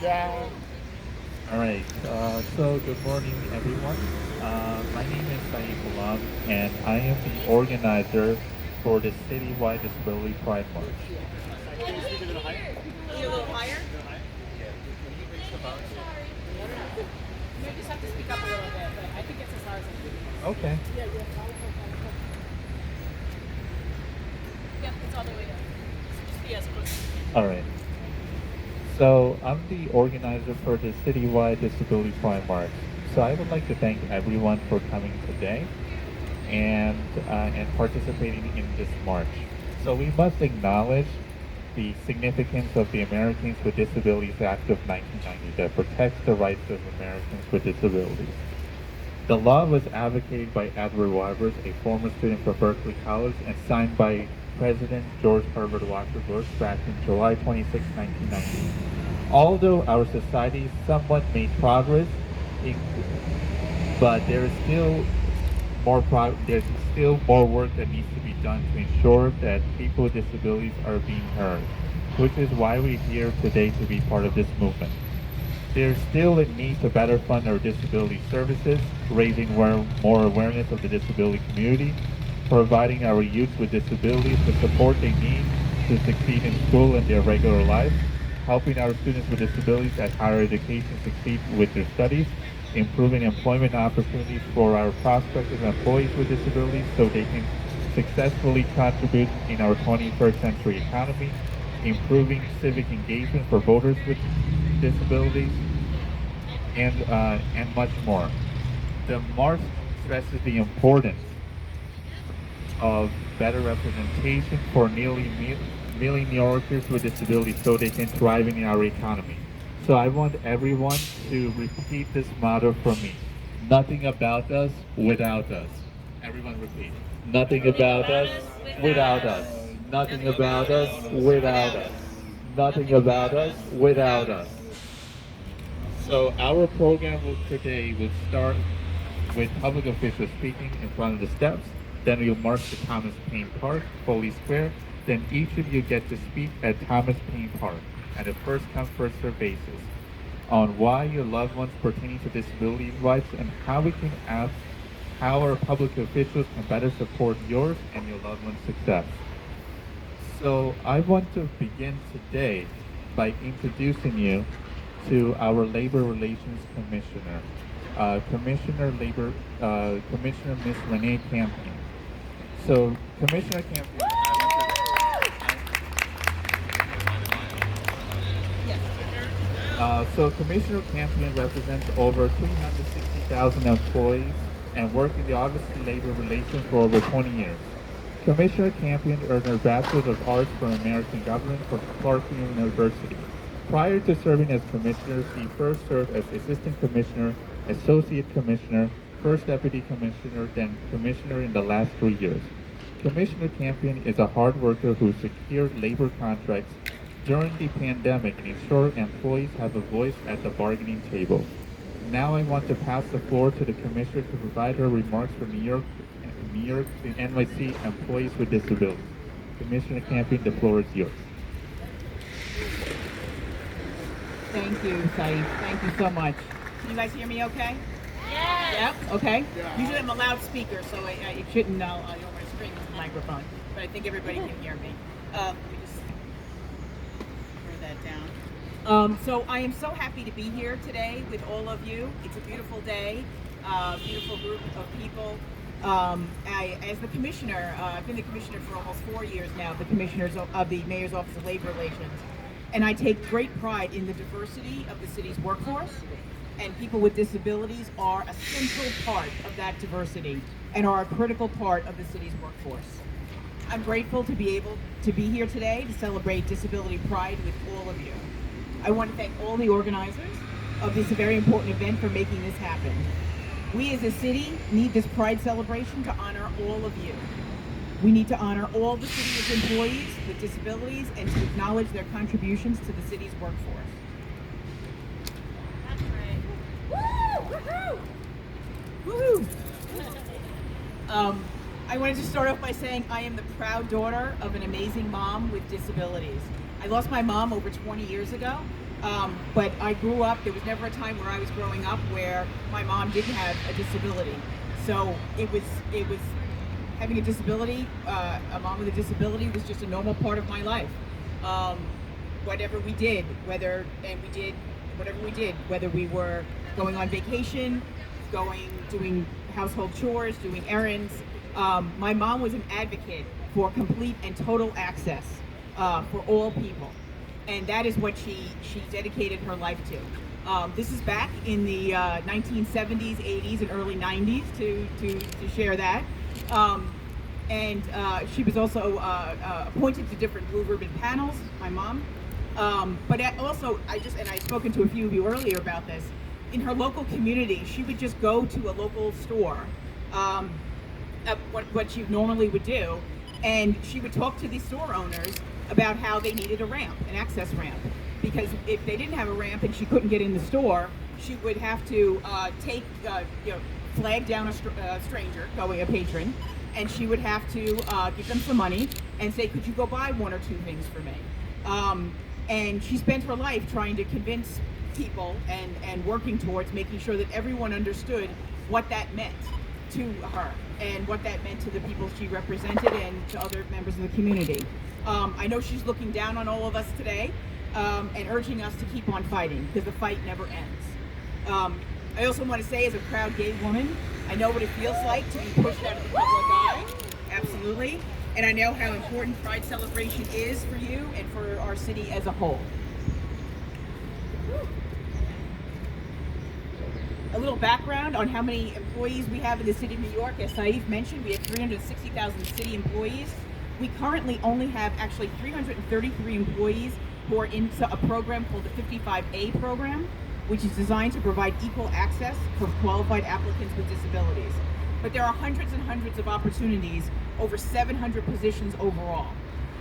Yeah. All right. So good morning, everyone. My name is Saeed Ghulam, and I am the organizer for the Citywide Disability Pride March. Can you speak a little higher? Need a little higher? You just have to speak up a little bit, but I think it's as hard as I can. Okay. Yep, it's all the way up. Just be as close. All right. So I'm the organizer for the Citywide Disability Pride March. So I would like to thank everyone for coming today and participating in this march. So we must acknowledge the significance of the Americans with Disabilities Act of 1990 that protects the rights of Americans with disabilities. The law was advocated by Edward Wybers, a former student from Berkeley College, and signed by President George Herbert Walker Bush back in July 26, 1990. Although our society somewhat made progress, in, but there's still more work that needs to be done to ensure that people with disabilities are being heard, which is why we're here today to be part of this movement. There's still a need to better fund our disability services, raising more awareness of the disability community, providing our youth with disabilities the support they need to succeed in school and their regular life, helping our students with disabilities at higher education succeed with their studies, improving employment opportunities for our prospective employees with disabilities so they can successfully contribute in our 21st century economy, improving civic engagement for voters with disabilities, and much more. The March stresses the importance of better representation for nearly million New Yorkers with disabilities so they can thrive in our economy. So I want everyone to repeat this motto from me. Nothing about us without us. Everyone repeat. Nothing about us without us. Nothing about us without us. Nothing about us without us. So our program today will start with public officials speaking in front of the steps. Then we'll march to Thomas Paine Park, Foley Square. Then each of you get to speak at Thomas Paine Park at a first come first served basis on why your loved ones pertaining to disability rights and how we can ask how our public officials can better support yours and your loved ones' success. So I want to begin today by introducing you to our Labor Relations Commissioner, Commissioner Miss Renee Campion. So Commissioner Campion. So Commissioner Campion represents over 360,000 employees and worked in the Office of Labor Relations for over 20 years. Commissioner Campion earned her Bachelor of Arts from American Government from Clark University. Prior to serving as Commissioner, she first served as Assistant Commissioner, Associate Commissioner, First Deputy Commissioner, then Commissioner in the last 3 years. Commissioner Campion is a hard worker who secured labor contracts during the pandemic and ensured employees have a voice at the bargaining table. Now I want to pass the floor to the Commissioner to provide her remarks for New York and NYC employees with disabilities. Commissioner Campion, the floor is yours. Thank you, Saeed. Thank you so much. Can you guys hear me okay? Yes. Yep, okay. Usually I'm a loudspeaker, so you shouldn't know. You don't want to scream into the microphone. But I think everybody can hear me. Let me just turn that down. So I am so happy to be here today with all of you. It's a beautiful day, beautiful group of people. As the commissioner, I've been the commissioner for almost 4 years now, the commissioners of the Mayor's Office of Labor Relations. And I take great pride in the diversity of the city's workforce, and people with disabilities are a central part of that diversity and are a critical part of the city's workforce. I'm grateful to be able to be here today to celebrate Disability Pride with all of you. I want to thank all the organizers of this very important event for making this happen. We as a city need this Pride celebration to honor all of you. We need to honor all the city's employees with disabilities and to acknowledge their contributions to the city's workforce. That's right. Woo! Woohoo! I wanted to start off by saying I am the proud daughter of an amazing mom with disabilities. I lost my mom over 20 years ago, But I grew up, there was never a time where I was growing up where my mom didn't have a disability. So it was having a disability, a mom with a disability was just a normal part of my life. Um, Whatever we did, whether we were going on vacation, doing household chores, doing errands. My mom was an advocate for complete and total access for all people, and that is what she dedicated her life to. This is back in the 1970s, 80s, and early 90s to share that. And she was also appointed to different blue ribbon panels. My mom. But also, I've spoken to a few of you earlier about this. In her local community, she would just go to a local store, what she normally would do, and she would talk to the store owners about how they needed a ramp, an access ramp, because if they didn't have a ramp and she couldn't get in the store, she would have to flag down a stranger, a patron, and she would have to give them some money and say, "Could you go buy one or two things for me?" And she spent her life trying to convince people and working towards making sure that everyone understood what that meant to her and what that meant to the people she represented and to other members of the community. I know she's looking down on all of us today and urging us to keep on fighting because the fight never ends. I also want to say, as a proud gay woman, I know what it feels like to be pushed out of the public eye. Absolutely. And I know how important Pride celebration is for you and for our city as a whole. A little background on how many employees we have in the city of New York. As Saif mentioned, we have 360,000 city employees. We currently only have actually 333 employees who are into a program called the 55A program, which is designed to provide equal access for qualified applicants with disabilities. But there are hundreds and hundreds of opportunities, over 700 positions overall.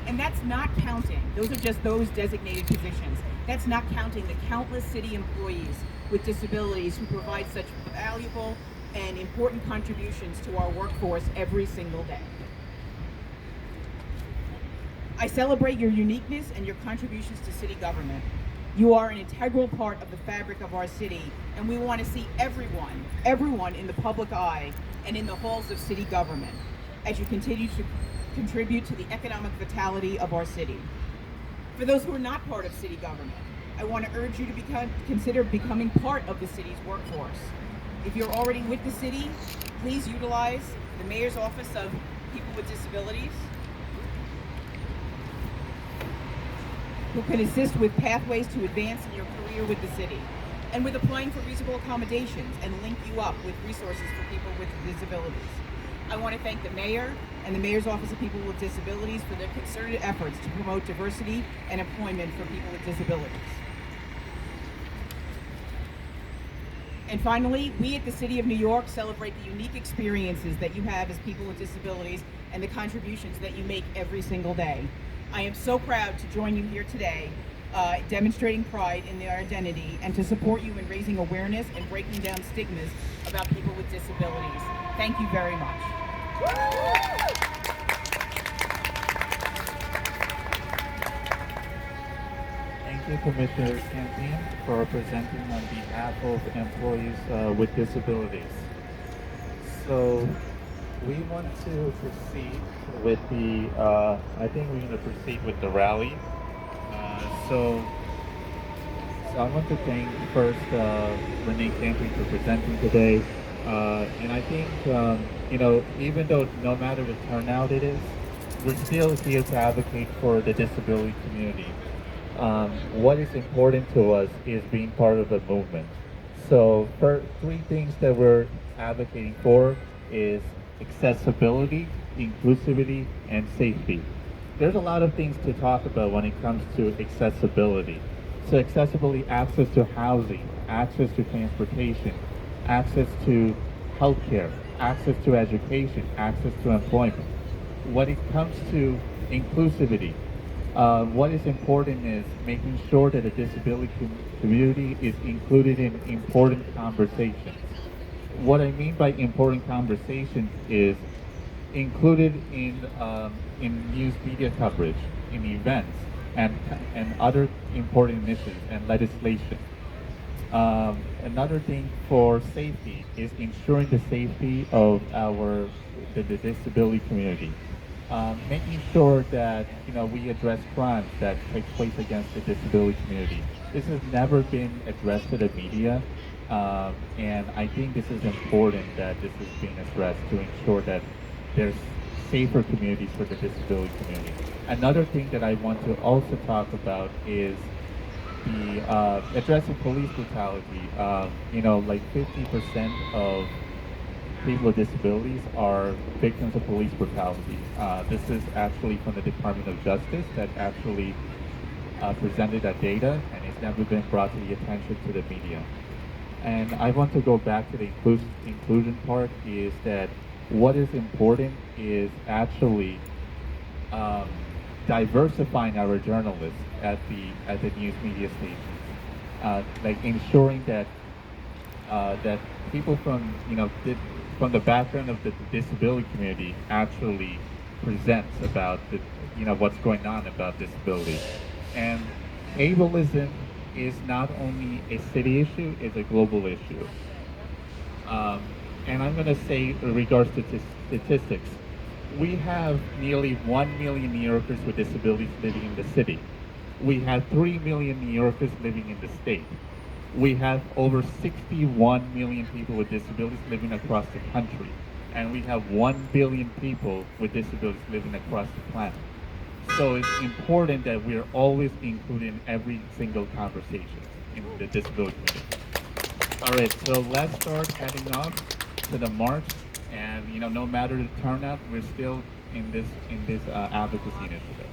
And that's not counting, those are just those designated positions. That's not counting the countless city employees with disabilities who provide such valuable and important contributions to our workforce every single day. I celebrate your uniqueness and your contributions to city government. You are an integral part of the fabric of our city, and we want to see everyone in the public eye and in the halls of city government as you continue to contribute to the economic vitality of our city. For those who are not part of city government, I want to urge you to consider becoming part of the city's workforce. If you're already with the city, please utilize the Mayor's Office of People with Disabilities, who can assist with pathways to advance in your career with the city, and with applying for reasonable accommodations and link you up with resources for people with disabilities. I want to thank the Mayor and the Mayor's Office of People with Disabilities for their concerted efforts to promote diversity and employment for people with disabilities. And finally, we at the City of New York celebrate the unique experiences that you have as people with disabilities and the contributions that you make every single day. I am so proud to join you here today, demonstrating pride in their identity and to support you in raising awareness and breaking down stigmas about people with disabilities. Thank you very much. Thank you, Commissioner Campin, for presenting on behalf of employees with disabilities. So we want to proceed with the, I think we're going to proceed with the rally. So I want to thank first Renee Camping for presenting today. And I think, even though no matter the turnout it is, we're still here to advocate for the disability community. What is important to us is being part of the movement. So for three things that we're advocating for is accessibility, inclusivity, and safety. There's a lot of things to talk about when it comes to accessibility. So accessibility, access to housing, access to transportation, access to healthcare, access to education, access to employment. When it comes to inclusivity, what is important is making sure that the disability community is included in important conversations. What I mean by important conversations is included in news media coverage, in events, and other important initiatives and legislation. Another thing for safety is ensuring the safety of the disability community. Making sure that we address crimes that take place against the disability community. This has never been addressed to the media, and I think this is important that this is being addressed to ensure that there's safer communities for the disability community. Another thing that I want to also talk about is the addressing police brutality. Like 50% of people with disabilities are victims of police brutality. This is actually from the Department of Justice that actually presented that data, and it's never been brought to the attention to the media. And I want to go back to the inclusion part. Is that what is important is actually um, diversifying our journalists at the news media stations, like ensuring that that people from from the background of the disability community actually presents about what's going on about disability, and ableism is not only a city issue; it's a global issue. Um, and I'm going to say, in regards to statistics, we have nearly 1 million New Yorkers with disabilities living in the city. We have 3 million New Yorkers living in the state. We have over 61 million people with disabilities living across the country. And we have 1 billion people with disabilities living across the planet. So it's important that we're always included in every single conversation in the disability community. All right, so let's start heading off to the march, and no matter the turnout, we're still in this advocacy initiative.